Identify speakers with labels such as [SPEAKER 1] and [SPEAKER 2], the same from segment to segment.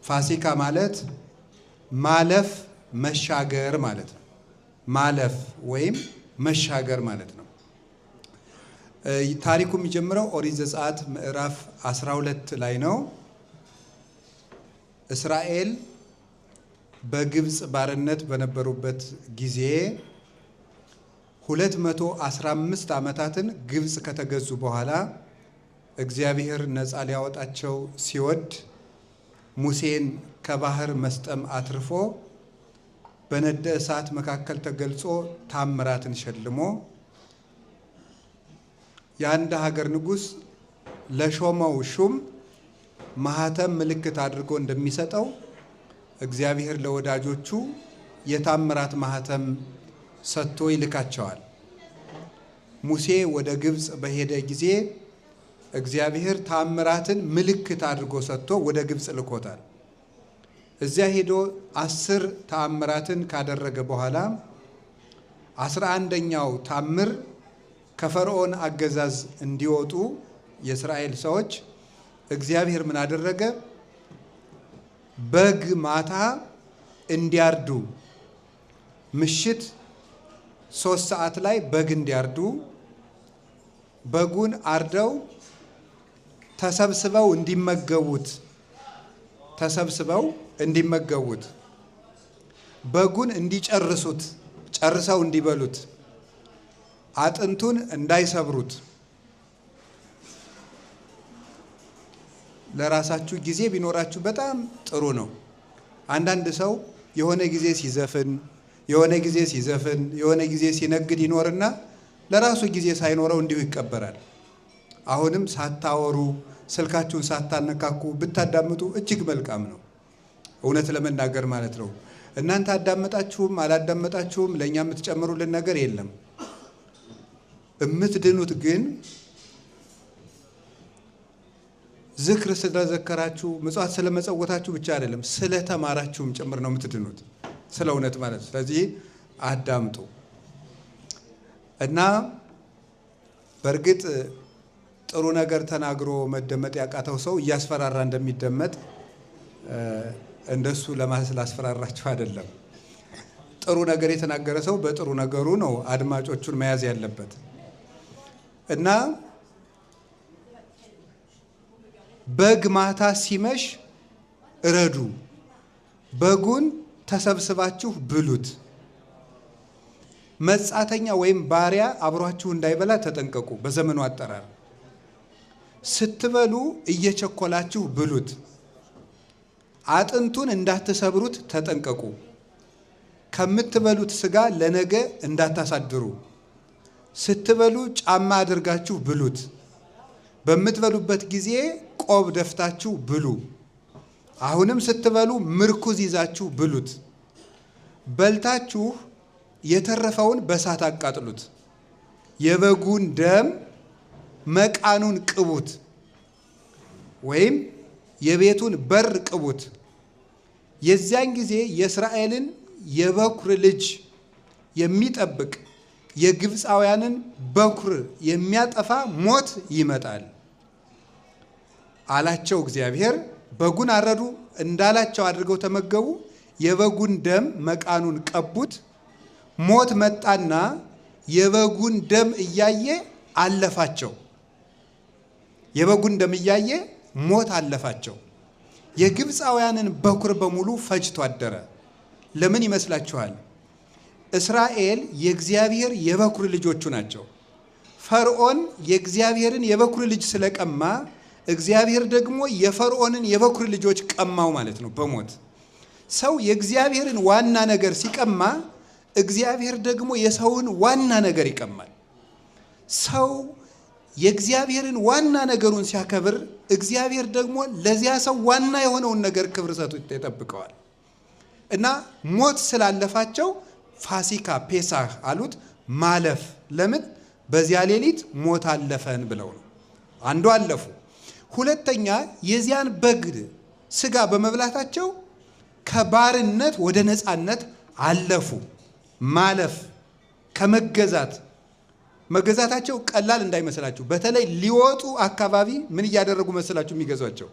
[SPEAKER 1] ፋሲካ ማለት ማለፍ መሻገር ማለት ነው። ማለፍ ወይም መሻገር ማለት ነው። ታሪኩ የሚጀምረው ኦሪት ዘጸአት ምዕራፍ 12 ላይ ነው። እስራኤል በግብጽ ባርነት በነበሩበት ጊዜ 215 ዓመታትን ግብጽ ከተገዙ በኋላ እግዚአብሔር ነፃ ሊያወጣቸው ሲወድ ሙሴን ከባህር መስጠም አትርፎ በነደ እሳት መካከል ተገልጾ ታምራትን ሸልሞ የአንድ ሀገር ንጉሥ ለሾመው ሹም ማህተም ምልክት አድርጎ እንደሚሰጠው እግዚአብሔር ለወዳጆቹ የታምራት ማህተም ሰጥቶ ይልካቸዋል። ሙሴ ወደ ግብጽ በሄደ ጊዜ እግዚአብሔር ታምራትን ምልክት አድርጎ ሰጥቶ ወደ ግብጽ ልኮታል። እዚያ ሄዶ 10 ታምራትን ካደረገ በኋላ 11ኛው ታምር ከፈርዖን አገዛዝ እንዲወጡ የእስራኤል ሰዎች እግዚአብሔር ምን አደረገ? በግ ማታ እንዲያርዱ ምሽት 3 ሰዓት ላይ በግ እንዲያርዱ በጉን አርደው ተሰብስበው እንዲመገቡት በጉን እንዲጨርሱት ጨርሰው እንዲበሉት አጥንቱን እንዳይሰብሩት። ለራሳችሁ ጊዜ ቢኖራችሁ በጣም ጥሩ ነው። አንዳንድ ሰው የሆነ ጊዜ ሲዘፍን የሆነ ጊዜ ሲነግድ ይኖርና ለራሱ ጊዜ ሳይኖረው እንዲሁ ይቀበራል። አሁንም ሳታወሩ ስልካችሁን ሳታነካኩ ብታዳምጡ እጅግ መልካም ነው። እውነት ለመናገር ማለት ነው። እናንተ አዳመጣችሁም አላዳመጣችሁም ለኛ የምትጨምሩልን ነገር የለም። እምትድኑት ግን ዝክር ስለዘከራችሁ ምጽዋት ስለመጸወታችሁ ብቻ አይደለም፣ ስለተማራችሁም ጭምር ነው የምትድኑት። ስለ እውነት ማለት ነው። ስለዚህ አዳምጡ እና በእርግጥ ጥሩ ነገር ተናግሮ መደመጥ ያቃተው ሰው እያስፈራራ እንደሚደመጥ እንደሱ ለማለት ላስፈራራችሁ አይደለም። ጥሩ ነገር የተናገረ ሰው በጥሩ ነገሩ ነው አድማጮቹን መያዝ ያለበት እና በግ ማታ ሲመሽ እረዱ፣ በጉን ተሰብስባችሁ ብሉት። መጻተኛ ወይም ባሪያ አብሯችሁ እንዳይበላ ተጠንቀቁ። በዘመኑ አጠራር ስትበሉ እየቸኮላችሁ ብሉት። አጥንቱን እንዳትሰብሩት ተጠንቀቁ። ከምትበሉት ስጋ ለነገ እንዳታሳድሩ። ስትበሉ ጫማ አድርጋችሁ ብሉት። በምትበሉበት ጊዜ ቆብ ደፍታችሁ ብሉ። አሁንም ስትበሉ ምርኩዝ ይዛችሁ ብሉት። በልታችሁ የተረፈውን በእሳት አቃጥሉት። የበጉን ደም መቃኑን ቅቡት፣ ወይም የቤቱን በር ቅቡት። የዚያን ጊዜ የእስራኤልን የበኩር ልጅ የሚጠብቅ የግብፃውያንን በኩር የሚያጠፋ ሞት ይመጣል አላቸው። እግዚአብሔር በጉን አረዱ፣ እንዳላቸው አድርገው ተመገቡ። የበጉን ደም መቃኑን ቀቡት። ሞት መጣና የበጉን ደም እያየ አለፋቸው። የበጉን ደም እያየ ሞት አለፋቸው። የግብፃውያንን በኩር በሙሉ ፈጅቶ አደረ። ለምን ይመስላችኋል? እስራኤል የእግዚአብሔር የበኩር ልጆቹ ናቸው። ፈርዖን የእግዚአብሔርን የበኩር ልጅ ስለቀማ እግዚአብሔር ደግሞ የፈርዖንን የበኩር ልጆች ቀማው ማለት ነው በሞት። ሰው የእግዚአብሔርን ዋና ነገር ሲቀማ እግዚአብሔር ደግሞ የሰውን ዋና ነገር ይቀማል። ሰው የእግዚአብሔርን ዋና ነገሩን ሲያከብር እግዚአብሔር ደግሞ ለዚያ ሰው ዋና የሆነውን ነገር ክብር ሰጥቶ ይጠብቀዋል። እና ሞት ስላለፋቸው ፋሲካ ፔሳህ አሉት። ማለፍ ለምን? በዚያ ሌሊት ሞት አለፈን ብለው ነው። አንዱ አለፉ። ሁለተኛ የዚያን በግ ስጋ በመብላታቸው ከባርነት ወደ ነፃነት አለፉ። ማለፍ ከመገዛት መገዛታቸው ቀላል እንዳይመስላችሁ። በተለይ ሊወጡ አካባቢ ምን እያደረጉ መስላችሁ የሚገዟቸው?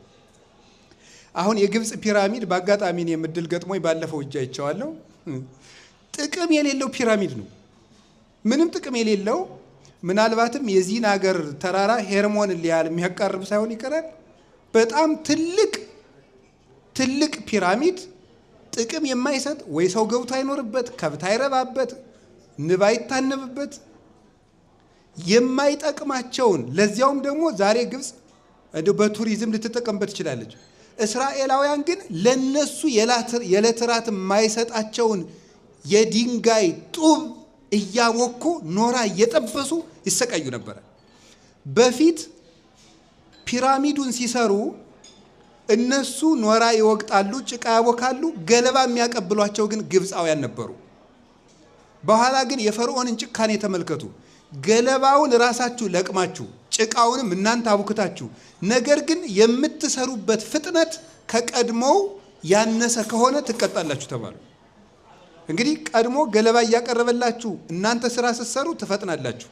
[SPEAKER 1] አሁን የግብጽ ፒራሚድ በአጋጣሚ ነው የምድል ገጥሞኝ ባለፈው እጅ አይቼዋለሁ። ጥቅም የሌለው ፒራሚድ ነው። ምንም ጥቅም የሌለው ምናልባትም የዚህን ሀገር ተራራ ሄርሞንን ሊያል የሚያቀርብ ሳይሆን ይቀራል። በጣም ትልቅ ፒራሚድ ጥቅም የማይሰጥ ወይ ሰው ገብቶ አይኖርበት፣ ከብት አይረባበት፣ ንብ አይታነብበት፣ የማይጠቅማቸውን ለዚያውም ደግሞ ዛሬ ግብጽ በቱሪዝም ልትጠቀምበት ትችላለች። እስራኤላውያን ግን ለነሱ የዕለት ራት የማይሰጣቸውን የድንጋይ ጡብ እያቦኩ ኖራ እየጠበሱ ይሰቃዩ ነበር። በፊት ፒራሚዱን ሲሰሩ እነሱ ኖራ ይወቅጣሉ፣ ጭቃ ያቦካሉ፣ ገለባ የሚያቀብሏቸው ግን ግብፃውያን ነበሩ። በኋላ ግን የፈርዖንን ጭካኔ ተመልከቱ። ገለባውን ራሳችሁ ለቅማችሁ ጭቃውንም እናንተ አቡክታችሁ፣ ነገር ግን የምትሰሩበት ፍጥነት ከቀድሞው ያነሰ ከሆነ ትቀጣላችሁ ተባሉ። እንግዲህ ቀድሞ ገለባ እያቀረበላችሁ እናንተ ስራ ስትሰሩ ትፈጥናላችሁ።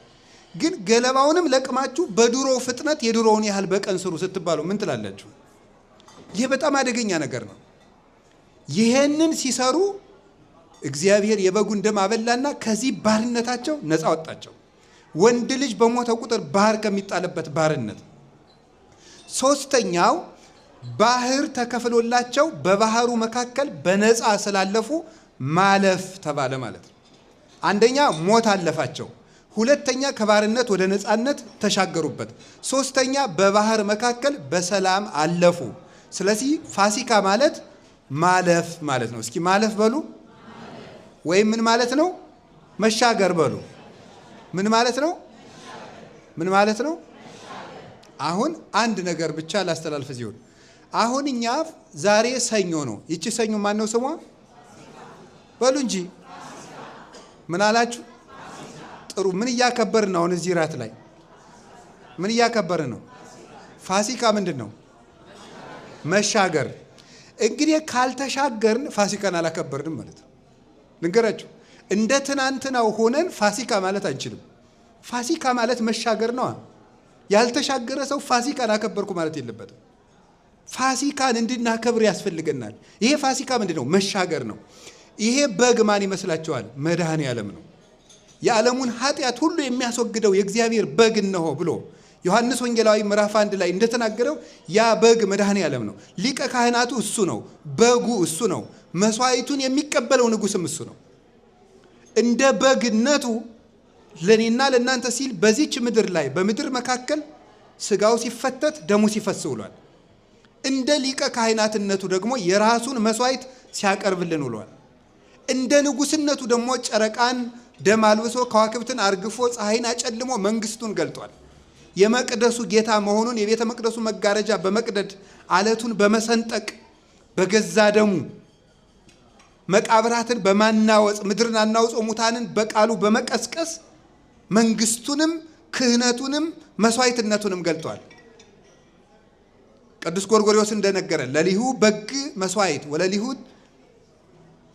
[SPEAKER 1] ግን ገለባውንም ለቅማችሁ በድሮ ፍጥነት የድሮውን ያህል በቀን ስሩ ስትባሉ ምን ትላላችሁ? ይህ በጣም አደገኛ ነገር ነው። ይሄንን ሲሰሩ እግዚአብሔር የበጉን ደም አበላና ከዚህ ባርነታቸው ነፃ ወጣቸው። ወንድ ልጅ በሞተ ቁጥር ባህር ከሚጣልበት ባርነት። ሶስተኛው ባህር ተከፍሎላቸው በባህሩ መካከል በነፃ ስላለፉ ማለፍ ተባለ ማለት ነው። አንደኛ ሞት አለፋቸው፣ ሁለተኛ ከባርነት ወደ ነፃነት ተሻገሩበት፣ ሶስተኛ በባህር መካከል በሰላም አለፉ። ስለዚህ ፋሲካ ማለት ማለፍ ማለት ነው። እስኪ ማለፍ በሉ። ወይም ምን ማለት ነው? መሻገር በሉ። ምን ማለት ነው? ምን ማለት ነው? አሁን አንድ ነገር ብቻ ላስተላልፍ ሲሆን አሁን እኛ ዛሬ ሰኞ ነው። ይቺ ሰኞ ማን ነው ስሟ? በሉ እንጂ ምን አላችሁ? ጥሩ። ምን እያከበርን ነው? አሁን እዚህ ራት ላይ ምን እያከበርን ነው? ፋሲካ ምንድን ነው? መሻገር። እንግዲህ ካልተሻገርን ፋሲካን አላከበርንም ማለት ነው። ልንገራችሁ፣ እንደ ትናንትናው ሆነን ፋሲካ ማለት አንችልም። ፋሲካ ማለት መሻገር ነው። ያልተሻገረ ሰው ፋሲካን አከበርኩ ማለት የለበትም። ፋሲካን እንድናከብር ያስፈልገናል። ይሄ ፋሲካ ምንድን ነው? መሻገር ነው። ይሄ በግ ማን ይመስላችኋል? መድኃኔ ዓለም ነው። የዓለሙን ኃጢአት ሁሉ የሚያስወግደው የእግዚአብሔር በግ እነሆ ብሎ ዮሐንስ ወንጌላዊ ምዕራፍ 1 ላይ እንደተናገረው ያ በግ መድኃኔ ዓለም ነው። ሊቀ ካህናቱ እሱ ነው። በጉ እሱ ነው። መስዋዕቱን የሚቀበለው ንጉስም እሱ ነው። እንደ በግነቱ ለኔና ለእናንተ ሲል በዚች ምድር ላይ በምድር መካከል ስጋው ሲፈተት ደሙ ሲፈስ ውሏል። እንደ ሊቀ ካህናትነቱ ደግሞ የራሱን መስዋዕት ሲያቀርብልን ውሏል። እንደ ንጉስነቱ ደግሞ ጨረቃን ደም አልብሶ ከዋክብትን አርግፎ ፀሐይን አጨልሞ መንግስቱን ገልጧል። የመቅደሱ ጌታ መሆኑን የቤተ መቅደሱ መጋረጃ በመቅደድ አለቱን በመሰንጠቅ በገዛ ደሙ መቃብራትን በማናወጽ ምድርን አናውጾ ሙታንን በቃሉ በመቀስቀስ መንግስቱንም ክህነቱንም መስዋዕትነቱንም ገልጧል። ቅዱስ ጎርጎርዮስ እንደነገረ ለሊሁ በግ መስዋዕት ወለሊሁ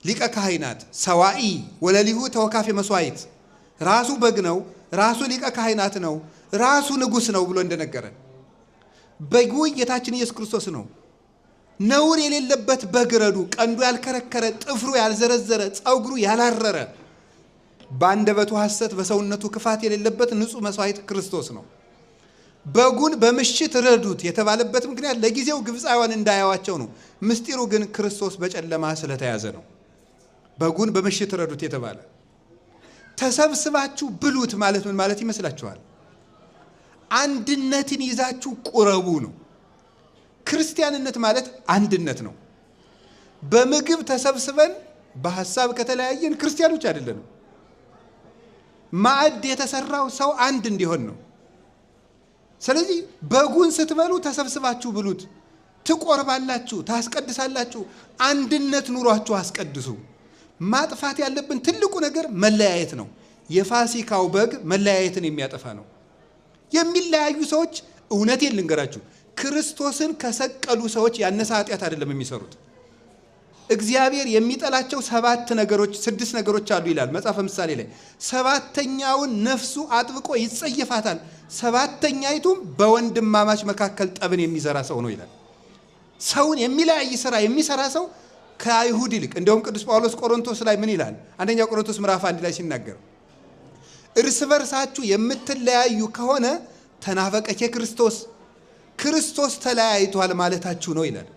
[SPEAKER 1] ሊቀ ካህናት ሰዋኢ ወለሊሁ ተወካፌ መስዋዕት። ራሱ በግ ነው፣ ራሱ ሊቀ ካህናት ነው፣ ራሱ ንጉስ ነው ብሎ እንደነገረ በጉ ጌታችን ኢየሱስ ክርስቶስ ነው። ነውር የሌለበት በግ ረዱ፣ ቀንዱ ያልከረከረ፣ ጥፍሩ ያልዘረዘረ፣ ፀጉሩ ያላረረ፣ በአንደበቱ ሐሰት በሰውነቱ ክፋት የሌለበት ንጹህ መስዋዕት ክርስቶስ ነው። በጉን በምሽት ረዱት የተባለበት ምክንያት ለጊዜው ግብፃውያን እንዳያዋቸው ነው። ምስጢሩ ግን ክርስቶስ በጨለማ ስለተያዘ ነው። በጉን በምሽት ረዱት የተባለ። ተሰብስባችሁ ብሉት ማለት ምን ማለት ይመስላችኋል? አንድነትን ይዛችሁ ቁረቡ ነው። ክርስቲያንነት ማለት አንድነት ነው። በምግብ ተሰብስበን በሐሳብ ከተለያየን ክርስቲያኖች አይደለንም። ማዕድ የተሰራው ሰው አንድ እንዲሆን ነው። ስለዚህ በጉን ስትበሉ ተሰብስባችሁ ብሉት፣ ትቆርባላችሁ፣ ታስቀድሳላችሁ። አንድነት ኑሯችሁ አስቀድሱ። ማጥፋት ያለብን ትልቁ ነገር መለያየት ነው። የፋሲካው በግ መለያየትን የሚያጠፋ ነው። የሚለያዩ ሰዎች እውነቴን ልንገራችሁ፣ ክርስቶስን ከሰቀሉ ሰዎች ያነሰ ኃጢአት አይደለም የሚሰሩት። እግዚአብሔር የሚጠላቸው 7 ነገሮች 6 ነገሮች አሉ ይላል መጽሐፈ ምሳሌ ላይ። 7ተኛውን ነፍሱ አጥብቆ ይጸየፋታል፣ 7ተኛይቱም በወንድማማች መካከል ጠብን የሚዘራ ሰው ነው ይላል። ሰውን የሚለያይ ስራ የሚሰራ ሰው ከአይሁድ ይልቅ እንደውም ቅዱስ ጳውሎስ ቆሮንቶስ ላይ ምን ይላል? አንደኛ ቆሮንቶስ ምዕራፍ 1 ላይ ሲናገር እርስ በርሳችሁ የምትለያዩ ከሆነ ተናፈቀች ክርስቶስ ተለያይቷል ማለታችሁ ነው ይላል።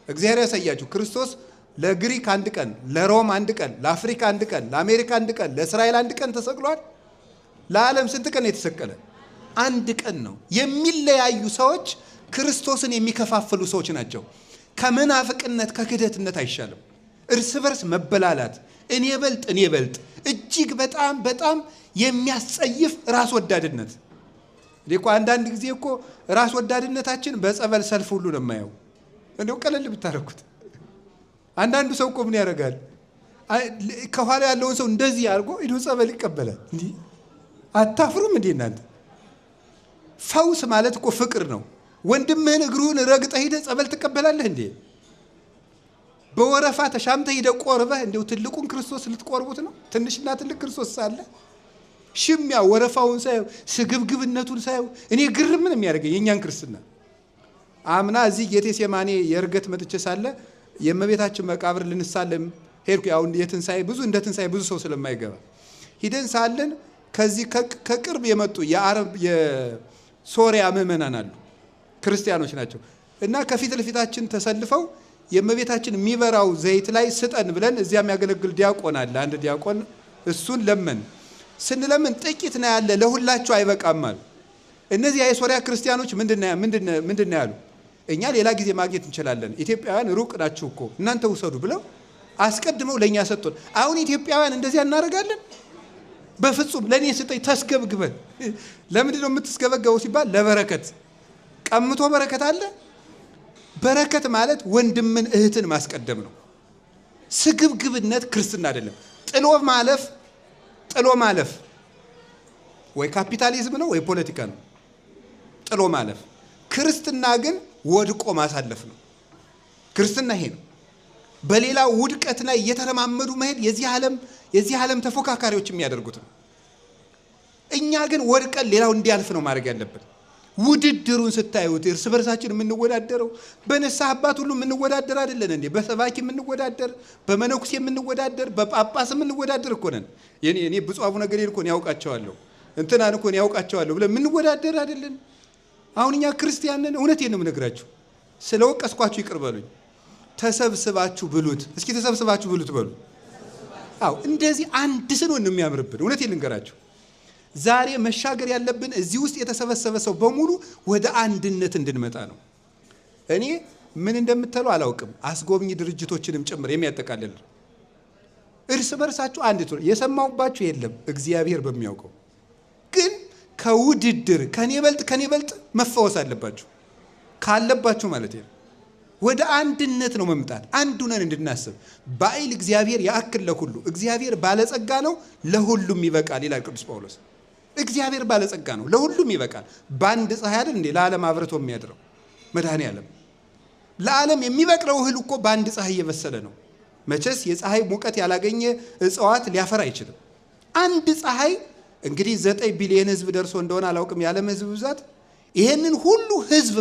[SPEAKER 1] እግዚአብሔር ያሳያችሁ። ክርስቶስ ለግሪክ አንድ ቀን፣ ለሮም አንድ ቀን፣ ለአፍሪካ አንድ ቀን፣ ለአሜሪካ አንድ ቀን፣ ለእስራኤል አንድ ቀን ተሰቅሏል። ለዓለም ስንት ቀን የተሰቀለ? አንድ ቀን ነው። የሚለያዩ ሰዎች ክርስቶስን የሚከፋፍሉ ሰዎች ናቸው። ከመናፍቅነት ከክህደትነት አይሻልም። እርስ በርስ መበላላት፣ እኔ በልጥ እጅግ በጣም በጣም የሚያስጸይፍ ራስ ወዳድነት። እኮ አንዳንድ ጊዜ እኮ ራስ ወዳድነታችን በጸበል ሰልፍ ሁሉ ነው የማየው። እንደው ቀለል ብታረኩት አንዳንዱ ሰው እኮ ምን ያደርጋል? ከኋላ ያለውን ሰው እንደዚህ አድርጎ ሄዶ ጸበል ይቀበላል። እንዴ አታፍሩም እንዴ እናንተ? ፈውስ ማለት እኮ ፍቅር ነው። ወንድምህን እግሩን ረግጠህ ሄደህ ጸበል ትቀበላለህ እንዴ? በወረፋ ተሻምተህ ሄደህ ቆርበህ እንደው ትልቁን ክርስቶስ ልትቆርቡት ነው? ትንሽና ትልቅ ክርስቶስ ሳለ ሽሚያ ወረፋውን ሳይው ስግብግብነቱን ሳይው እኔ ግርም ምን የሚያደርገኝ የኛን ክርስትና። አምና እዚህ ጌቴሴማኒ የርገት መጥቼ ሳለ የእመቤታችን መቃብር ልንሳለም ሄድኩ። ያው የትንሳኤ ብዙ እንደ ትንሳኤ ብዙ ሰው ስለማይገባ ሂደን ሳለን ከዚህ ከቅርብ የመጡ የአረብ የሶሪያ ምዕመናን አሉ፣ ክርስቲያኖች ናቸው። እና ከፊት ለፊታችን ተሰልፈው የእመቤታችን የሚበራው ዘይት ላይ ስጠን ብለን እዚያ የሚያገለግል ዲያቆን አለ፣ አንድ ዲያቆን። እሱን ስንለምን ጥቂት ነው ያለ፣ ለሁላችሁ አይበቃም አሉ። እነዚህ የሶሪያ ክርስቲያኖች ምንድነው ያሉ? እኛ ሌላ ጊዜ ማግኘት እንችላለን፣ ኢትዮጵያውያን ሩቅ ናችሁ እኮ እናንተ ውሰዱ ብለው አስቀድመው ለኛ ሰጡን። አሁን ኢትዮጵያውያን እንደዚያ እናደርጋለን? በፍጹም። ለኔ ስጠኝ ተስገብግበን። ለምንድን ነው የምትስገበገበው ሲባል ለበረከት። ቀምቶ በረከት አለ? በረከት ማለት ወንድምን እህትን ማስቀደም ነው። ስግብግብነት ክርስትና አይደለም። ጥሎ ማለፍ ወይ ካፒታሊዝም ነው ወይ ፖለቲካ ነው። ጥሎ ማለፍ። ክርስትና ግን ወድቆ ማሳለፍ ነው። ክርስትና ይሄ ነው። በሌላ ውድቀት ላይ እየተረማመዱ መሄድ የዚህ ዓለም ተፎካካሪዎች የሚያደርጉት ነው። እኛ ግን ወድቀን ሌላው እንዲያልፍ ነው ማድረግ ያለብን። ውድድሩን ስታዩት እርስ በርሳችን የምንወዳደረው በንስሐ አባት ሁሉ የምንወዳደር አይደለን እንዴ? በሰባኪ የምንወዳደር፣ በመነኩሴ የምንወዳደር፣ በጳጳስ የምንወዳደር እኮ ነን። እኔ ብፁዕ አቡነ ገሌን እኮ ያውቃቸዋለሁ እንትናን እኮ ያውቃቸዋለሁ ብለን የምንወዳደር አይደለን። አሁን እኛ ክርስቲያን ነን። እውነቴን ነው የምነግራችሁ። ስለወቀስኳችሁ ይቅር በሉኝ። ተሰብስባችሁ ብሉት። እስኪ ተሰብስባችሁ ብሉት በሉ። አዎ እንደዚህ አንድ ስንሆን ነው የሚያምርብን። እውነቴን ልንገራችሁ። ዛሬ መሻገር ያለብን እዚህ ውስጥ የተሰበሰበ ሰው በሙሉ ወደ አንድነት እንድንመጣ ነው። እኔ ምን እንደምትሉ አላውቅም። አስጎብኝ ድርጅቶችንም ጭምር የሚያጠቃልል እርስ በርሳችሁ አንድ ትሆኑ የሰማውባችሁ የለም እግዚአብሔር በሚያውቀው። ግን ከውድድር ከኔ በልጥ መፈወስ ካለባችሁ ማለት ነው። ወደ አንድነት ነው መምጣት። አንዱ ነን እንድናስብ። ባይል እግዚአብሔር ያአክል ለሁሉ፣ እግዚአብሔር ባለጸጋ ነው ለሁሉም ይበቃል ይላል ቅዱስ ጳውሎስ። እግዚአብሔር ባለጸጋ ነው ለሁሉም ይበቃል። በአንድ ፀሐይ አይደል እንዴ ለዓለም አብርቶ የሚያድረው መድኃኔዓለም? ለዓለም የሚበቅለው እህል እኮ በአንድ ፀሐይ እየበሰለ ነው። መቼስ የፀሐይ ሙቀት ያላገኘ እጽዋት ሊያፈራ አይችልም። አንድ ፀሐይ እንግዲህ 9 ቢሊዮን ህዝብ ደርሶ እንደሆነ አላውቅም የዓለም ህዝብ ብዛት። ይሄንን ሁሉ ህዝብ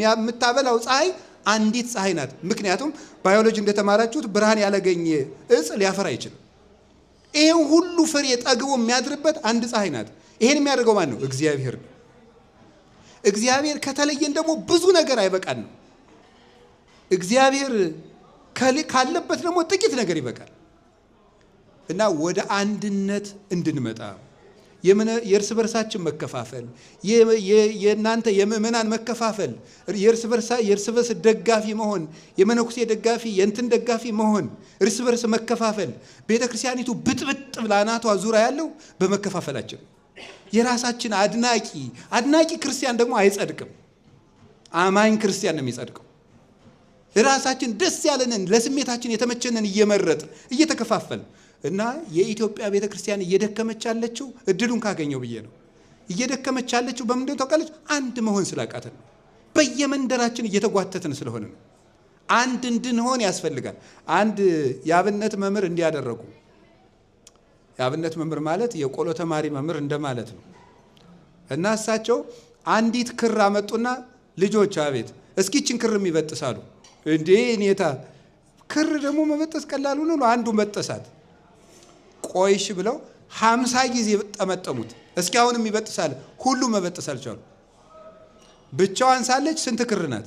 [SPEAKER 1] የምታበላው ፀሐይ አንዲት ፀሐይ ናት። ምክንያቱም ባዮሎጂ እንደተማራችሁት ብርሃን ያላገኘ እጽ ሊያፈራ አይችልም። ይሄን ሁሉ ፍሬ ጠግቦ የሚያድርበት አንድ ፀሐይ ናት። ይሄን የሚያደርገው ማን ነው? እግዚአብሔር ነው። እግዚአብሔር ከተለየን ደግሞ ብዙ ነገር አይበቃን ነው። እግዚአብሔር ካለበት ደግሞ ጥቂት ነገር ይበቃል። እና ወደ አንድነት እንድንመጣ የእርስ በርሳችን መከፋፈል፣ የእናንተ የምእመናን መከፋፈል፣ የእርስ በርስ ደጋፊ መሆን፣ የመነኩሴ ደጋፊ የእንትን ደጋፊ መሆን፣ እርስ በርስ መከፋፈል። ቤተክርስቲያኒቱ ብጥብጥ ብላ አናቷ ዙሪያ ያለው በመከፋፈላችን። የራሳችን አድናቂ ክርስቲያን ደግሞ አይጸድቅም። አማኝ ክርስቲያን ነው የሚጸድቀው። ራሳችን ደስ ያለንን ለስሜታችን የተመቸንን እየመረጥ እየተከፋፈል እና የኢትዮጵያ ቤተክርስቲያን እየደከመች ያለችው እድሉን ካገኘው ብዬ ነው። እየደከመች ያለችው በምንድን ነው ታውቃለች? አንድ መሆን ስላቃተን ነው። በየመንደራችን እየተጓተትን ስለሆነ ነው። አንድ እንድንሆን ያስፈልጋል። አንድ የአብነት መምህር እንዲያደረጉ፣ የአብነት መምህር ማለት የቆሎ ተማሪ መምህር እንደማለት ነው። እና እሳቸው አንዲት ክር አመጡና ልጆች አቤት እስኪችን ክር የሚበጥሳሉ እንዴ ኔታ ክር ደግሞ መበጠስ ቀላሉ ነው። አንዱ መጠሳት ቆይሽ ብለው 50 ጊዜ ጠመጠሙት። እስኪ አሁንም ይበጥሳል። ሁሉ መበጠስ አልቻሉ። ብቻዋን ሳለች ስንት ክር ናት?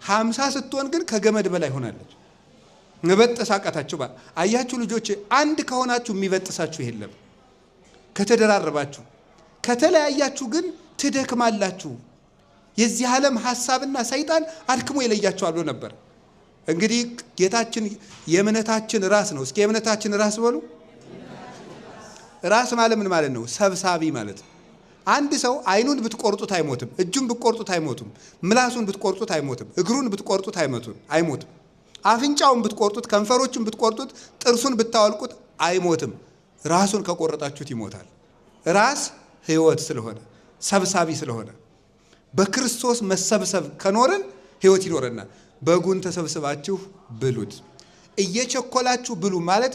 [SPEAKER 1] 50 ስትሆን ግን ከገመድ በላይ ሆናለች። መበጠስ አቃታቸው። አያችሁ ልጆች፣ አንድ ከሆናችሁ የሚበጥሳችሁ የለም። ከተደራረባችሁ ከተለያያችሁ ግን ትደክማላችሁ። የዚህ ዓለም ሐሳብና ሰይጣን አድክሞ ይለያችኋል ብሎ ነበር። እንግዲህ ጌታችን የእምነታችን ራስ ነው። እስኪ የእምነታችን ራስ በሉ። ራስ ማለት ምን ማለት ነው? ሰብሳቢ ማለት ነው። አንድ ሰው አይኑን ብትቆርጡት አይሞትም፣ እጁን ብትቆርጡት አይሞትም፣ ምላሱን ብትቆርጡት አይሞትም፣ እግሩን ብትቆርጡት አይሞትም፣ አፍንጫውን ብትቆርጡት፣ ከንፈሮችን ብትቆርጡት፣ ጥርሱን ብታወልቁት አይሞትም። ራሱን ከቆረጣችሁት ይሞታል። ራስ ሕይወት ስለሆነ ሰብሳቢ ስለሆነ በክርስቶስ መሰብሰብ ከኖርን ሕይወት ይኖረናል። በጉን ተሰብስባችሁ ብሉት። እየቸኮላችሁ ብሉ ማለት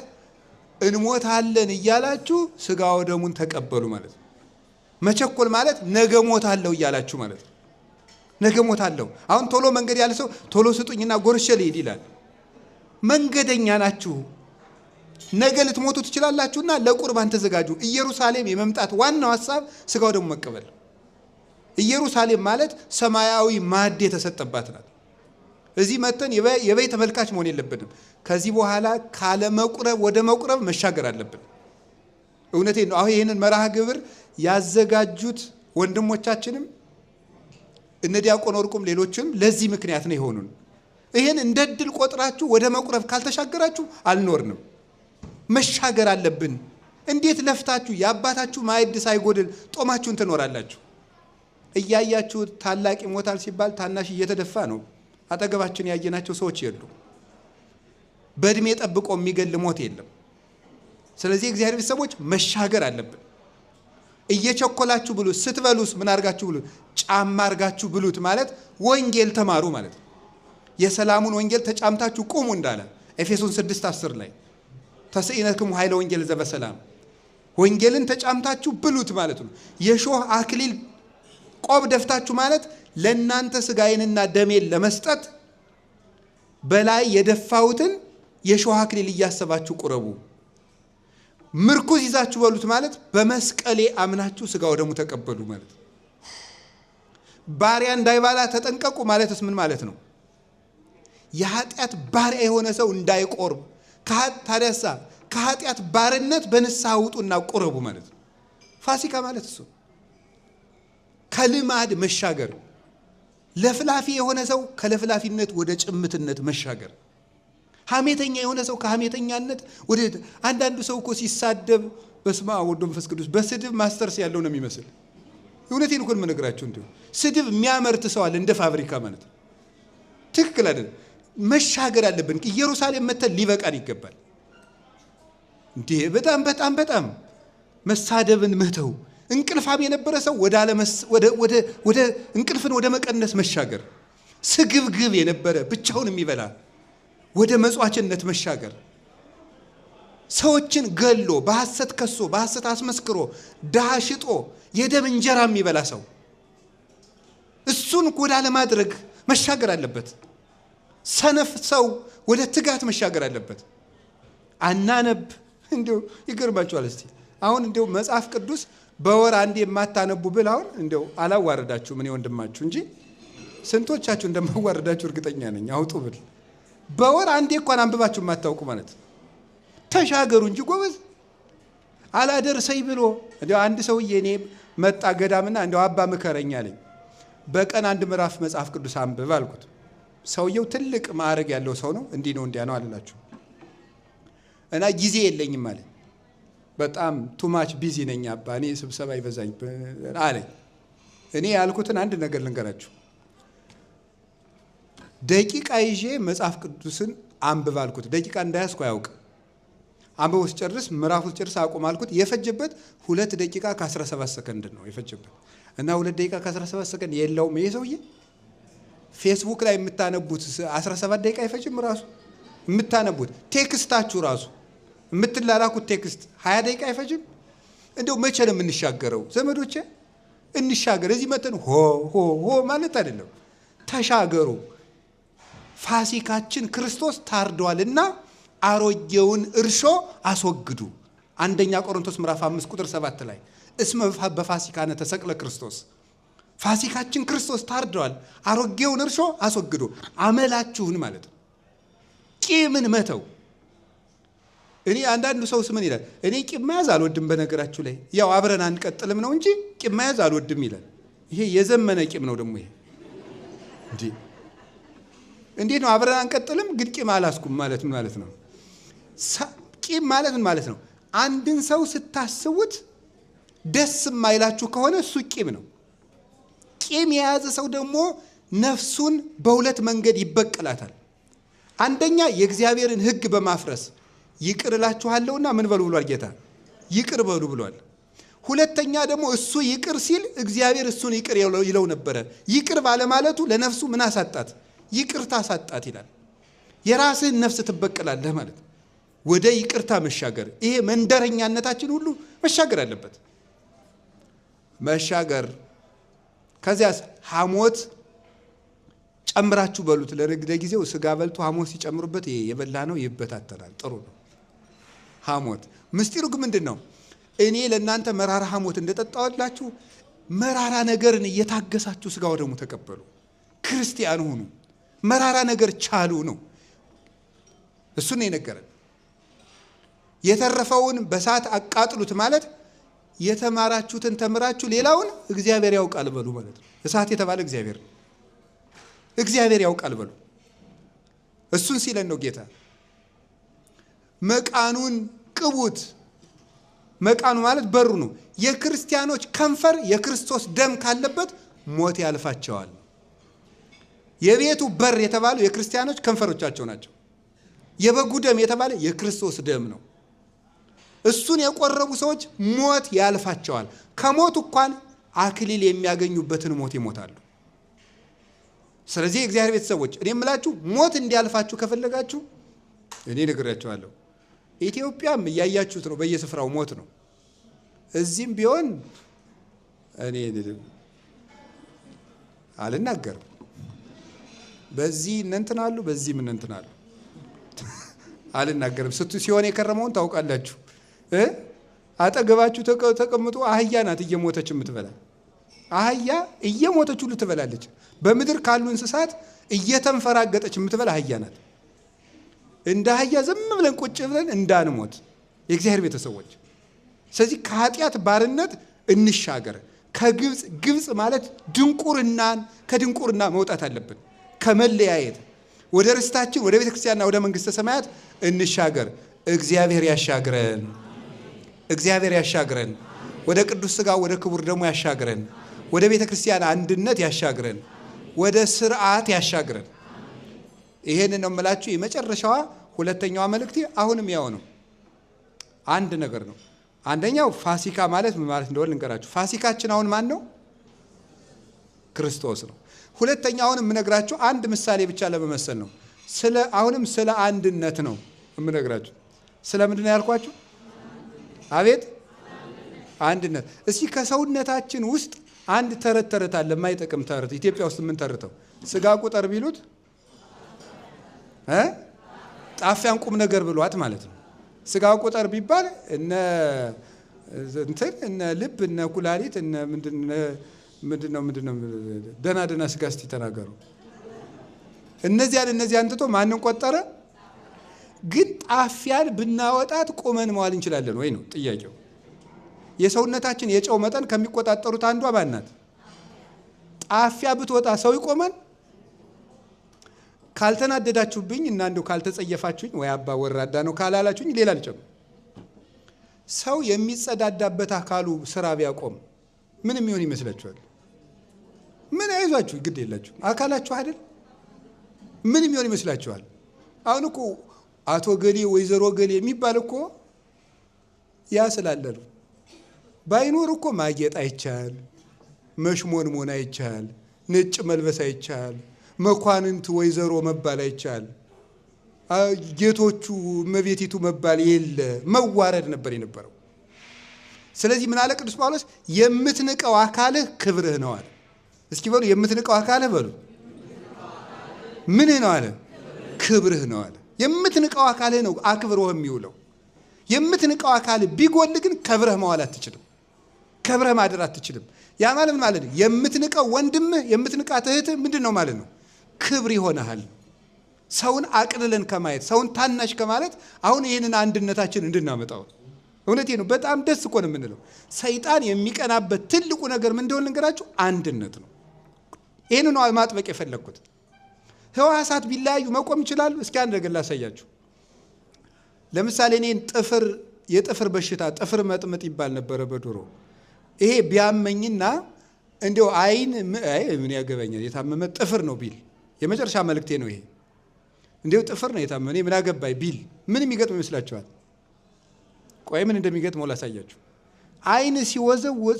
[SPEAKER 1] እንሞታለን እያላችሁ ስጋው ደሙን ተቀበሉ ማለት ነው። መቸኮል ማለት ነገ ሞታለሁ እያላችሁ ማለት ነው። ነገ ሞታለሁ፣ አሁን ቶሎ መንገድ ያለ ሰው ቶሎ ስጡኝና ጎርሼ ልሂድ ይላል። መንገደኛ ናችሁ። ነገ ልትሞቱ ትችላላችሁና ለቁርባን ተዘጋጁ። ኢየሩሳሌም የመምጣት ዋናው ሐሳብ ስጋው ደሙ መቀበል። ኢየሩሳሌም ማለት ሰማያዊ ማዕድ የተሰጠባት ናት። እዚህ መተን የበይ ተመልካች መሆን የለብንም። ከዚህ በኋላ ካለ መቁረብ ወደ መቁረብ መሻገር አለብን። እውነቴን ነው። አሁን ይህንን መርሃ ግብር ያዘጋጁት ወንድሞቻችንም እነ ዲያቆን ወርቁም ሌሎችም ለዚህ ምክንያት ነው የሆኑን። ይህን እንደ ድል ቆጥራችሁ ወደ መቁረብ ካልተሻገራችሁ አልኖርንም። መሻገር አለብን። እንዴት ለፍታችሁ የአባታችሁ ማዕድ ሳይጎድል ጦማችሁን ትኖራላችሁ? እያያችሁ ታላቅ ይሞታል ሲባል ታናሽ እየተደፋ ነው። አጠገባችን ያየናቸው ሰዎች የሉ። በእድሜ ጠብቆ የሚገል ሞት የለም። ስለዚህ እግዚአብሔር ቤተሰቦች መሻገር አለብን። እየቸኮላችሁ ብሉት። ስትበሉስ ምን አርጋችሁ ብሉት? ጫማ አርጋችሁ ብሉት ማለት ወንጌል ተማሩ ማለት ነው። የሰላሙን ወንጌል ተጫምታችሁ ቁሙ እንዳለ ኤፌሶን 6:10 ላይ ተስኢነክሙ ኃይለ ወንጌል ዘበሰላም። ወንጌልን ተጫምታችሁ ብሉት ማለት ነው። የሾህ አክሊል ቆብ ደፍታችሁ ማለት ለእናንተ ስጋዬንና ደሜን ለመስጠት በላይ የደፋሁትን የሾህ አክሊል እያሰባችሁ ቁረቡ። ምርኩዝ ይዛችሁ በሉት ማለት በመስቀሌ አምናችሁ ስጋው ደሙ ተቀበሉ ማለት ነው። ባሪያ እንዳይባላ ተጠንቀቁ ማለትስ ምን ማለት ነው? የኃጢአት ባሪያ የሆነ ሰው እንዳይቆርብ። ታዲያሳ ከኃጢአት ባርነት በንስሐ ውጡና ቁረቡ ማለት ነው። ፋሲካ ማለት እሱ ከልማድ መሻገር። ለፍላፊ የሆነ ሰው ከለፍላፊነት ወደ ጭምትነት መሻገር። ሐሜተኛ የሆነ ሰው ከሐሜተኛነት ወደ አንዳንዱ ሰው እኮ ሲሳደብ በስመ አብ ወወልድ ወመንፈስ ቅዱስ በስድብ ማስተርስ ያለው ነው የሚመስል። እውነቴን እኮ የምነግራችሁ እንዲሁ ስድብ የሚያመርት ሰው አለ እንደ ፋብሪካ ማለት ነው። ትክክል አይደል? መሻገር አለብን። ኢየሩሳሌም መተን ሊበቃን ይገባል። እንዴ በጣም በጣም በጣም መሳደብን መተው። እንቅልፋም የነበረ ሰው ወደ እንቅልፍን ወደ መቀነስ መሻገር። ስግብግብ የነበረ ብቻውን የሚበላ ወደ መጽዋችነት መሻገር። ሰዎችን ገሎ በሐሰት ከሶ በሐሰት አስመስክሮ ድሃ ሽጦ የደም እንጀራ የሚበላ ሰው እሱን ወደ አለማድረግ መሻገር አለበት። ሰነፍ ሰው ወደ ትጋት መሻገር አለበት። አናነብ እንዴው ይገርማችኋል። እስቲ አሁን እንዴው መጽሐፍ ቅዱስ በወር አንዴ የማታነቡ ብል አሁን እንዴው አላዋረዳችሁ ምን ወንድማችሁ እንጂ ስንቶቻችሁ እንደማዋረዳችሁ እርግጠኛ ነኝ። አውጡ ብል በወር አንዴ እንኳን አንብባችሁ የማታውቁ ማለት ተሻገሩ እንጂ ጎበዝ። አላደርሰኝ ብሎ እንዴው አንድ ሰውዬ እኔ መጣ ገዳምና እንዴው አባ ምከረኛ አለኝ። በቀን አንድ ምዕራፍ መጽሐፍ ቅዱስ አንብብ አልኩት። ሰውየው ትልቅ ማዕረግ ያለው ሰው ነው። እንዲህ ነው እንዲያ ነው አልላችሁ እና ጊዜ የለኝም ማለት በጣም ቱማች ቢዚ ነኝ አባ እኔ ስብሰባ ይበዛኝ አለኝ። እኔ ያልኩትን አንድ ነገር ልንገራችሁ። ደቂቃ ይዤ መጽሐፍ ቅዱስን አንብብ አልኩት። ደቂቃ እንዳያስኩ አያውቅ። አንብቦ ሲጨርስ ምዕራፉ ሲጨርስ አቁም አልኩት። የፈጀበት 2 ደቂቃ ከ17 ሰከንድ ነው የፈጀበት እና 2 ደቂቃ ከ17 ሰከንድ የለውም ይሄ ሰውዬ። ፌስቡክ ላይ የምታነቡት 17 ደቂቃ አይፈጅም። ራሱ የምታነቡት ቴክስታችሁ ራሱ የምትላላኩት ቴክስት 20 ደቂቃ አይፈጅም። እንደው መቼ ነው የምንሻገረው ዘመዶቼ? እንሻገር። እዚህ መተን ሆ ሆ ሆ ማለት አይደለም። ተሻገሩ። ፋሲካችን ክርስቶስ ታርዷልና አሮጌውን እርሾ አስወግዱ። አንደኛ ቆሮንቶስ ምዕራፍ 5 ቁጥር 7 ላይ እስመ በፋሲካነ ተሰቅለ ክርስቶስ፣ ፋሲካችን ክርስቶስ ታርዷል፣ አሮጌውን እርሾ አስወግዱ። አመላችሁን ማለት ነው። ቂምን መተው። እኔ አንዳንዱ ሰው ምን ይላል? እኔ ቂም መያዝ አልወድም። በነገራችሁ ላይ ያው አብረን አንቀጥልም ነው እንጂ ቂም መያዝ አልወድም ይላል። ይሄ የዘመነ ቂም ነው ደግሞ ይሄ። እንዴት ነው አብረን አንቀጥልም ግን ቂም አላስኩም ማለት ምን ማለት ነው? ቂም ማለት ምን ማለት ነው? አንድን ሰው ስታስቡት ደስ የማይላችሁ ከሆነ እሱ ቂም ነው። ቂም የያዘ ሰው ደግሞ ነፍሱን በሁለት መንገድ ይበቅላታል። አንደኛ የእግዚአብሔርን ሕግ በማፍረስ ይቅር እላችኋለሁና ምን በሉ ብሏል ጌታ? ይቅር በሉ ብሏል። ሁለተኛ ደግሞ እሱ ይቅር ሲል እግዚአብሔር እሱን ይቅር ይለው ነበረ። ይቅር ባለማለቱ ለነፍሱ ምን አሳጣት? ይቅርታ አሳጣት ይላል። የራስህን ነፍስ ትበቅላለህ ማለት ወደ ይቅርታ መሻገር። ይሄ መንደረኛነታችን ሁሉ መሻገር አለበት። መሻገር። ከዚያስ ሐሞት ጨምራችሁ በሉት። ለጊዜው ስጋ በልቶ ሐሞት ሲጨምሩበት ይሄ የበላ ነው ይበታተናል። ጥሩ ነው ሐሞት። ምስጢሩ ግን ምንድን ነው? እኔ ለእናንተ መራራ ሐሞት እንደጠጣሁላችሁ መራራ ነገርን እየታገሳችሁ ስጋ ወደሙ ተቀበሉ። ክርስቲያን ሁኑ፣ መራራ ነገር ቻሉ ነው። እሱን ነው የነገረን። የተረፈውን በሳት አቃጥሉት ማለት የተማራችሁትን ተምራችሁ ሌላውን እግዚአብሔር ያውቃል በሉ ማለት ነው። እሳት የተባለ እግዚአብሔር ነው። እግዚአብሔር ያውቃል በሉ። እሱን ሲለን ነው ጌታ መቃኑን ቅቡት። መቃኑ ማለት በሩ ነው። የክርስቲያኖች ከንፈር የክርስቶስ ደም ካለበት ሞት ያልፋቸዋል። የቤቱ በር የተባለው የክርስቲያኖች ከንፈሮቻቸው ናቸው። የበጉ ደም የተባለ የክርስቶስ ደም ነው። እሱን የቆረቡ ሰዎች ሞት ያልፋቸዋል። ከሞት እንኳን አክሊል የሚያገኙበትን ሞት ይሞታሉ። ስለዚህ የእግዚአብሔር ቤተሰቦች እኔ የምላችሁ ሞት እንዲያልፋችሁ ከፈለጋችሁ እኔ ነግራችኋለሁ። ኢትዮጵያም እያያችሁት ነው፣ በየስፍራው ሞት ነው። እዚህም ቢሆን እኔ አልናገርም። በዚህ እንትን አሉ፣ በዚህ ምን እንትን አሉ አልናገርም። ሲሆን የከረመውን ታውቃላችሁ። አጠገባችሁ ተቀምጦ አህያ ናት እየሞተች የምትበላ። አህያ እየሞተች ሁሉ ትበላለች። በምድር ካሉ እንስሳት እየተንፈራገጠች የምትበላ አህያ ናት። እንደ አህያ ዝም ብለን ቁጭ ብለን እንዳንሞት የእግዚአብሔር ቤተሰቦች። ስለዚህ ከኃጢአት ባርነት እንሻገር። ግብፅ ማለት ድንቁርናን ከድንቁርና መውጣት አለብን። ከመለያየት ወደ ርስታችን ወደ ቤተ ክርስቲያንና ወደ መንግሥተ ሰማያት እንሻገር። እግዚአብሔር ያሻግረን። እግዚአብሔር ያሻግረን። ወደ ቅዱስ ሥጋ ወደ ክቡር ደሙ ያሻግረን። ወደ ቤተ ክርስቲያን አንድነት ያሻግረን። ወደ ስርዓት ያሻግረን። ይሄንን ነው የምላችሁ። የመጨረሻዋ ሁለተኛዋ መልእክቴ አሁንም ያው ነው። አንድ ነገር ነው። አንደኛው ፋሲካ ማለት ምን ማለት እንደሆነ ልንገራችሁ። ፋሲካችን አሁን ማን ነው? ክርስቶስ ነው። ሁለተኛውን የምነግራችሁ አንድ ምሳሌ ብቻ ለመመሰል ነው። አሁንም ስለ አንድነት ነው የምነግራችሁ። ስለ ምንድን ነው ያልኳችሁ? አቤት አንድነት። እስኪ ከሰውነታችን ውስጥ አንድ ተረት አለ፣ የማይጠቅም ተረት። ኢትዮጵያ ውስጥ ምን ተርተው ስጋ ቁጠር ቢሉት ጣፊያን ቁም ነገር ብሏት ማለት ነው። ስጋ ቁጠር ቢባል እነ ልብ እነ ኩላሊት እነ ምንድነው ደና ስጋ እስቲ ተናገሩ። እነዚያን ትቶ ማንን ቆጠረ? ግን ጣፊያን ብናወጣት ቆመን መዋል እንችላለን ወይ ነው ጥያቄው። የሰውነታችን የጨው መጠን ከሚቆጣጠሩት አንዷ ማን ናት? ጣፊያ ብትወጣ ሰው ይቆመን? ካልተናደዳችሁብኝ እና እንደው ካልተጸየፋችሁኝ ወይ አባ ወራዳ ነው ካላላችሁኝ ሌላ ልጨምር። ሰው የሚጸዳዳበት አካሉ ስራ ቢያቆም ምን የሚሆን ይመስላችኋል? ምን አይዟችሁ፣ ግድ የላችሁ አካላችሁ አይደል? ምን የሚሆን ይመስላችኋል? አሁን እኮ አቶ ገሌ ወይዘሮ ገሌ የሚባል እኮ ያ ስላለ ነው። ባይኖር እኮ ማጌጥ አይቻል፣ መሽሞንሞን አይቻል፣ ነጭ መልበስ አይቻል፣ መኳንንት ወይዘሮ መባል አይቻል፣ ጌቶቹ እመቤቲቱ መባል የለ፣ መዋረድ ነበር የነበረው። ስለዚህ ምን አለ ቅዱስ ጳውሎስ? የምትንቀው አካልህ ክብርህ ነው አለ። እስኪ በሉ የምትንቀው አካልህ በሉ ምንህ ነው አለ? ክብርህ ነው አለ። የምትንቀው አካልህ ነው አክብሮህ የሚውለው። የምትንቀው አካልህ ቢጎል ግን ከብረህ መዋል አትችልም፣ ከብረህ ማደር አትችልም። ያ ማለት ምን ማለት ነው? የምትንቀው ወንድምህ የምትንቃት እህትህ ምንድን ነው ማለት ነው? ክብር ይሆናል። ሰውን አቅልለን ከማየት ሰውን ታናሽ ከማለት አሁን ይህንን አንድነታችን እንድናመጣው እውነቴ ነው። በጣም ደስ እኮ ነው የምንለው። ሰይጣን የሚቀናበት ትልቁ ነገር ምን እንደሆነ ልንገራችሁ፣ አንድነት ነው። ይህን ነው ማጥበቅ የፈለግኩት። ህዋሳት ቢለያዩ መቆም ይችላሉ? እስኪ አንድ ነገር ላሳያችሁ። ለምሳሌ እኔን የጥፍር በሽታ ጥፍር መጥመጥ ይባል ነበረ በድሮ። ይሄ ቢያመኝና እንዲያው አይን ምን ያገባኛል የታመመ ጥፍር ነው ቢል የመጨረሻ መልእክቴ ነው ይሄ። እንዲያው ጥፍር ነው የታመመ እኔ ምን አገባኝ ቢል ምን የሚገጥም ይመስላችኋል? ቆይ ምን እንደሚገጥመው ላሳያችሁ። አይን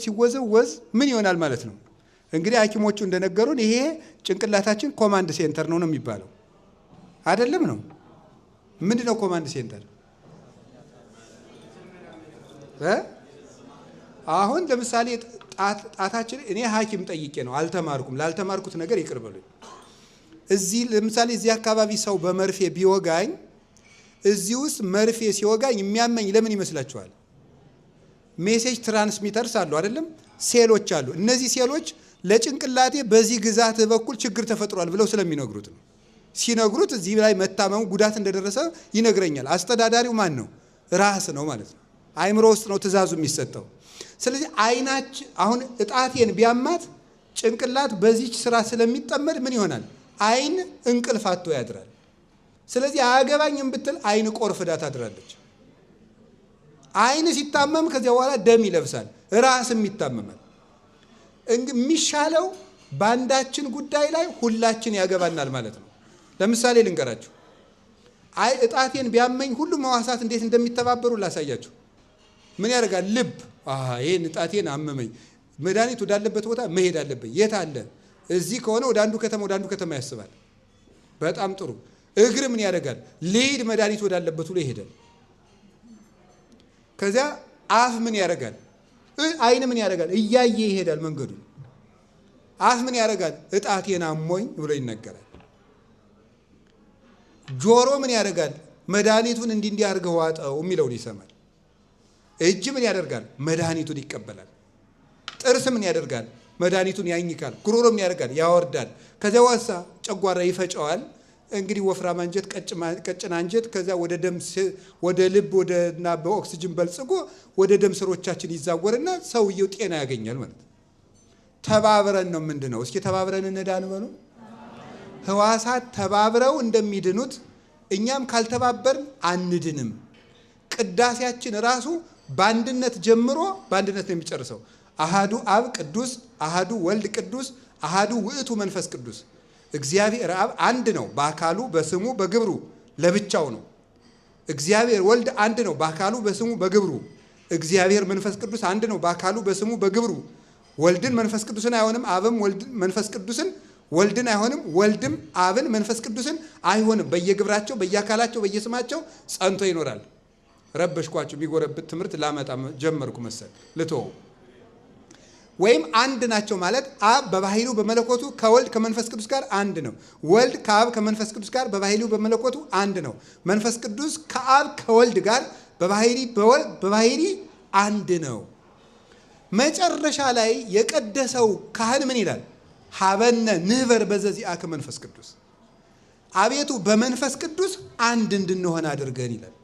[SPEAKER 1] ሲወዘወዝ ምን ይሆናል ማለት ነው? እንግዲህ ሐኪሞቹ እንደነገሩን ይሄ ጭንቅላታችን ኮማንድ ሴንተር ነው የሚባለው አይደለም ነው? ምንድነው ኮማንድ ሴንተር? አሁን ለምሳሌ ጣታችን እኔ ሐኪም ጠይቄ ነው አልተማርኩም። ላልተማርኩት ነገር ይቅር በሉኝ። እዚህ ለምሳሌ እዚህ አካባቢ ሰው በመርፌ ቢወጋኝ እዚህ ውስጥ መርፌ ሲወጋኝ የሚያመኝ ለምን ይመስላችኋል? ሜሴጅ ትራንስሚተርስ አሉ አይደለም? ሴሎች አሉ። እነዚህ ሴሎች ለጭንቅላቴ በዚህ ግዛት በኩል ችግር ተፈጥሯል ብለው ስለሚነግሩት ነው። ሲነግሩት እዚህ ላይ መታመሙ ጉዳት እንደደረሰ ይነግረኛል። አስተዳዳሪው ማን ነው? ራስ ነው ማለት ነው። አይምሮ ውስጥ ነው ትእዛዙ የሚሰጠው። ስለዚህ አይናችን አሁን እጣቴን ቢያማት ጭንቅላት በዚች ስራ ስለሚጠመድ ምን ይሆናል? አይን እንቅልፍ አጥቶ ያድራል። ስለዚህ አያገባኝም ብትል አይን ቆርፍዳ ታድራለች። አይን ሲታመም ከዚያ በኋላ ደም ይለብሳል፣ ራስም ይታመማል። የሚሻለው ባንዳችን ጉዳይ ላይ ሁላችን ያገባናል ማለት ነው። ለምሳሌ ልንገራችሁ። እጣቴን ቢያመኝ ሁሉም ሕዋሳት እንዴት እንደሚተባበሩ ላሳያችሁ። ምን ያደርጋል? ልብ ይሄን እጣቴን አመመኝ፣ መድኃኒት ወዳለበት ቦታ መሄድ አለብኝ። የት አለ? እዚህ ከሆነ ወደ አንዱ ከተማ ያስባል። በጣም ጥሩ። እግር ምን ያደርጋል? ልሂድ መድኃኒት ወዳለበት ብሎ ይሄዳል። ከዚያ አፍ ምን ያደርጋል? አይን ምን ያደርጋል? እያየ ይሄዳል መንገዱን። አፍ ምን ያደርጋል? እጣቴን አሞኝ ብሎ ይነገራል። ጆሮ ምን ያደርጋል? መድኃኒቱን እንዲህ አድርገህ ዋጠው የሚለውን ይሰማል። እጅ ምን ያደርጋል? መድኃኒቱን ይቀበላል። ጥርስ ምን ያደርጋል? መድኃኒቱን ያኝካል። ጉሮሮ ምን ያደርጋል? ያወርዳል። ከዚያ ዋሳ ጨጓራ ይፈጨዋል። እንግዲህ ወፍራም አንጀት፣ ቀጭን አንጀት ከዛ ወደ ልብ እና በኦክሲጅን በልጽጎ ወደ ደም ስሮቻችን ይዛወርና ሰውየው ጤና ያገኛል ማለት። ተባብረን ነው ምንድነው? እስኪ ተባብረን እንዳን በሉ። ሕዋሳት ተባብረው እንደሚድኑት እኛም ካልተባበርን አንድንም። ቅዳሴያችን ራሱ በአንድነት ጀምሮ በአንድነት ነው የሚጨርሰው። አሃዱ አብ ቅዱስ፣ አሃዱ ወልድ ቅዱስ፣ አሃዱ ውእቱ መንፈስ ቅዱስ። እግዚአብሔር አብ አንድ ነው በአካሉ በስሙ በግብሩ ለብቻው ነው። እግዚአብሔር ወልድ አንድ ነው በአካሉ በስሙ በግብሩ። እግዚአብሔር መንፈስ ቅዱስ አንድ ነው በአካሉ በስሙ በግብሩ። ወልድን መንፈስ ቅዱስን አይሆንም፣ አብም መንፈስ ቅዱስን ወልድን አይሆንም፣ ወልድም አብን መንፈስ ቅዱስን አይሆንም። በየግብራቸው በየአካላቸው በየስማቸው ጸንቶ ይኖራል። ረበሽኳችሁ። ቢጎረብት ትምህርት ላመጣ ጀመርኩ መሰል ልተው። ወይም አንድ ናቸው ማለት አብ በባህሪው በመለኮቱ ከወልድ ከመንፈስ ቅዱስ ጋር አንድ ነው። ወልድ ከአብ ከመንፈስ ቅዱስ ጋር በባህሪው በመለኮቱ አንድ ነው። መንፈስ ቅዱስ ከአብ ከወልድ ጋር በባህሪ አንድ ነው። መጨረሻ ላይ የቀደሰው ካህን ምን ይላል? ሀበነ ንህበር በዘዚአከ መንፈስ ቅዱስ፣ አቤቱ በመንፈስ ቅዱስ አንድ እንድንሆን አድርገን ይላል።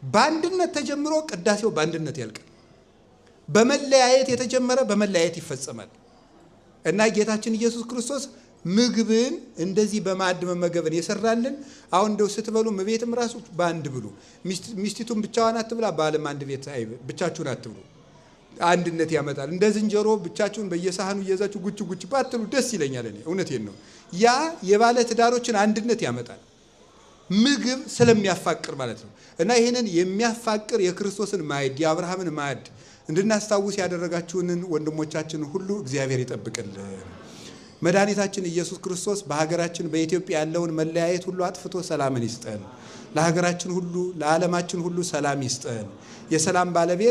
[SPEAKER 1] በአንድነት ተጀምሮ ቅዳሴው በአንድነት ያልቃል። በመለያየት የተጀመረ በመለያየት ይፈጸማል። እና ጌታችን ኢየሱስ ክርስቶስ ምግብን እንደዚህ በማዕድ መመገብን የሰራልን። አሁን እንደው ስትበሉ ቤትም ራሱ በአንድ ብሉ። ሚስቲቱን ብቻዋን አትብላ፣ ባልም አንድ ቤት ብቻችሁን አትብሉ። አንድነት ያመጣል። እንደ ዝንጀሮ ብቻችሁን በየሳህኑ እየያዛችሁ ጉጭ ጉጭ ባትሉ ደስ ይለኛል። እኔ እውነቴን ነው። ያ የባለ ትዳሮችን አንድነት ያመጣል። ምግብ ስለሚያፋቅር ማለት ነው። እና ይሄንን የሚያፋቅር የክርስቶስን ማዕድ የአብርሃምን ማዕድ እንድናስታውስ ያደረጋችሁንን ወንድሞቻችን ሁሉ እግዚአብሔር ይጠብቅልን። መድኃኒታችን ኢየሱስ ክርስቶስ በሀገራችን በኢትዮጵያ ያለውን መለያየት ሁሉ አጥፍቶ ሰላምን ይስጠን። ለሀገራችን ሁሉ ለዓለማችን ሁሉ ሰላም ይስጠን። የሰላም ባለቤት